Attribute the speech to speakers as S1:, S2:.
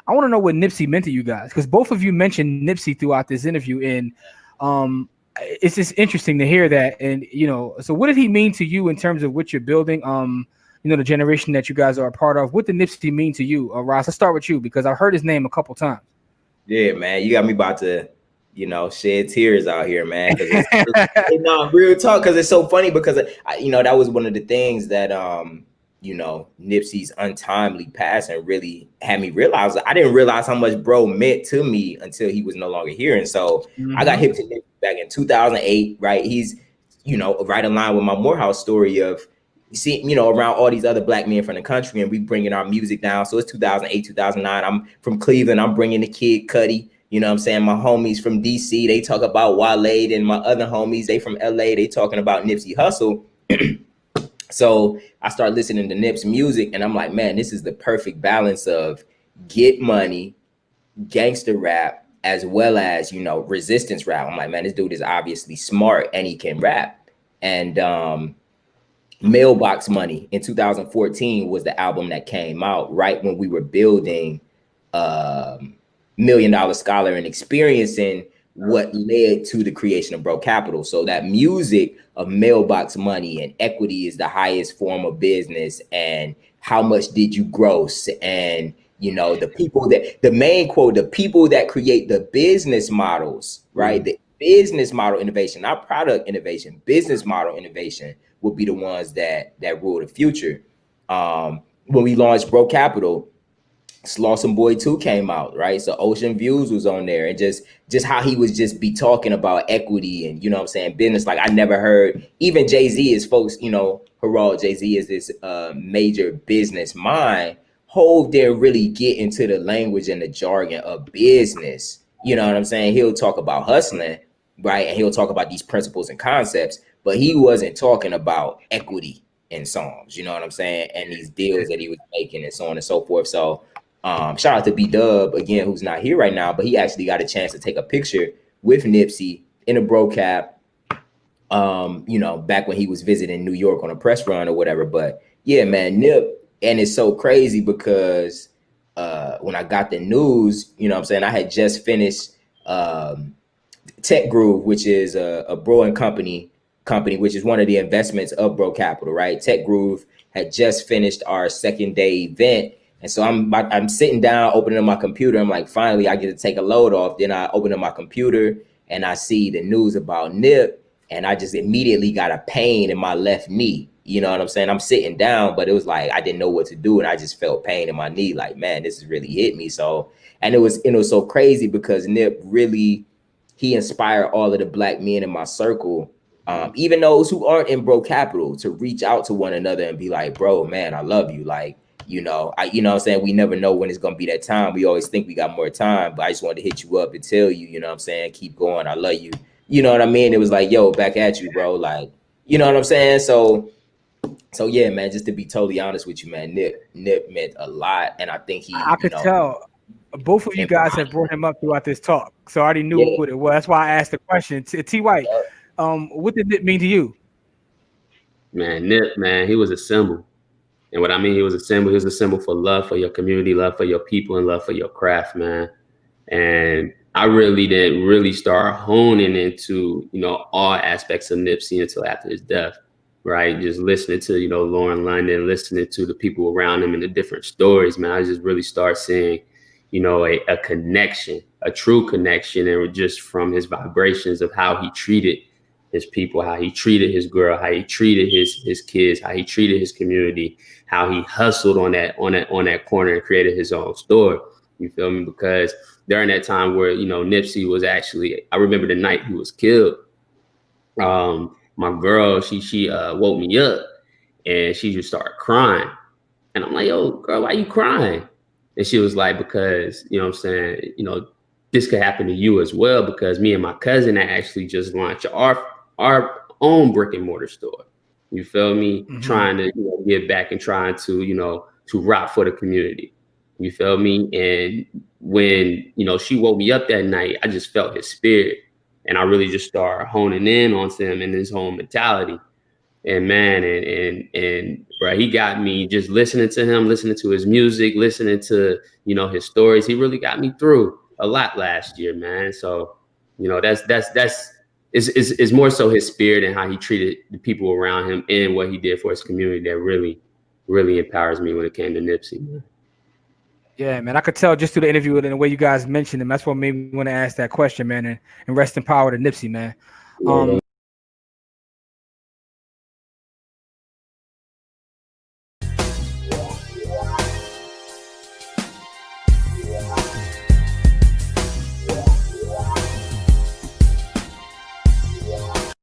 S1: I want to know what Nipsey meant to you guys, because both of you mentioned Nipsey throughout this interview, and it's just interesting to hear that. And so what did he mean to you in terms of what you're building? The generation that you guys are a part of. What did Nipsey mean to you, Ross? Let's start with you because I've heard his name a couple times.
S2: Yeah, man, you got me about to, shed tears out here, man. Because it's real talk. Because it's so funny because that was one of the things that Nipsey's untimely passing really had me realize. I didn't realize how much bro meant to me until he was no longer here. And so I got hip to Nipsey back in 2008, right? He's, right in line with my Morehouse story of, around all these other black men from the country and we bringing our music down. So it's 2008, 2009. I'm from Cleveland. I'm bringing the Kid Cudi. You know what I'm saying? My homies from DC, they talk about Wale, and my other homies, they from LA, they talking about Nipsey Hussle. So I start listening to Nip's music and I'm like, man, this is the perfect balance of get money, gangster rap, as well as, resistance rap. I'm like, man, this dude is obviously smart and he can rap. And Mailbox Money in 2014 was the album that came out right when we were building $1 Million Scholar and experiencing what led to the creation of Bro Capital. So that music of Mailbox Money and equity is the highest form of business, and how much did you gross, and the people that, the main quote, the people that create the business models, right? The business model innovation, not product innovation, business model innovation will be the ones that rule the future. When we launched Bro Capital, Slawson Boy 2 came out, right? So Ocean Views was on there, and just how he was just be talking about equity and, business. Like I never heard, even Jay-Z is folks, Herald Jay-Z is this major business mind. Hov didn't really get into the language and the jargon of business. You know what I'm saying? He'll talk about hustling, right? And he'll talk about these principles and concepts, but he wasn't talking about equity in songs, you know what I'm saying? And these deals that he was making and so on and so forth. So shout out to B-Dub again, who's not here right now, but he actually got a chance to take a picture with Nipsey in a bro cap, back when he was visiting New York on a press run or whatever. But yeah, man, Nip, and it's so crazy because when I got the news, I had just finished Tech Groove, which is a brewing company, which is one of the investments of Bro Capital, right? Tech Groove had just finished our second day event. And so I'm sitting down, opening up my computer. I'm like, finally, I get to take a load off. Then I open up my computer and I see the news about Nip, and I just immediately got a pain in my left knee. You know what I'm saying? I'm sitting down, but it was like I didn't know what to do, and I just felt pain in my knee. Like, man, this has really hit me. So, and it was so crazy because Nip really, he inspired all of the black men in my circle, even those who aren't in Bro Capital, to reach out to one another and be like, bro, man, I love you. Like, you know what I'm saying? We never know when it's going to be that time. We always think we got more time, but I just wanted to hit you up and tell you, you know what I'm saying? Keep going. I love you. You know what I mean? It was like, yo, back at you, bro. Like, you know what I'm saying? So yeah, man, just to be totally honest with you, man, Nip meant a lot. And I think
S1: I could tell both of you guys have brought him up throughout this talk. So I already knew what it was. That's why I asked the question. T. White, what did Nip mean to you?
S3: Man, Nip, man, he was a symbol. And what I mean, he was a symbol for love for your community, love for your people, and love for your craft, man. And I really didn't really start honing into, all aspects of Nipsey until after his death, right? Just listening to, Lauren London, listening to the people around him and the different stories, man. I just really start seeing, a connection, a true connection, and just from his vibrations of how he treated his people, how he treated his girl, how he treated his kids, how he treated his community, how he hustled on that corner and created his own store. You feel me? Because during that time where, Nipsey was actually, I remember the night he was killed. My girl, she woke me up and she just started crying. And I'm like, yo, girl, why you crying? And she was like, because, this could happen to you as well, because me and my cousin actually just launched our own brick and mortar store. You feel me? Mm-hmm. Trying to give back and trying to to rock for the community. You feel me? And when she woke me up that night, I just felt his spirit, and I really just started honing in on him and his whole mentality. And man, and bro, he got me just listening to him, listening to his music, listening to, you know, his stories. He really got me through a lot last year, man. So, you know, it's more so his spirit and how he treated the people around him and what he did for his community that really, really empowers me when it came to Nipsey, man.
S1: Yeah, man, I could tell just through the interview and the way you guys mentioned him. That's what made me want to ask that question, man. And rest in power to Nipsey, man.
S3: Yeah.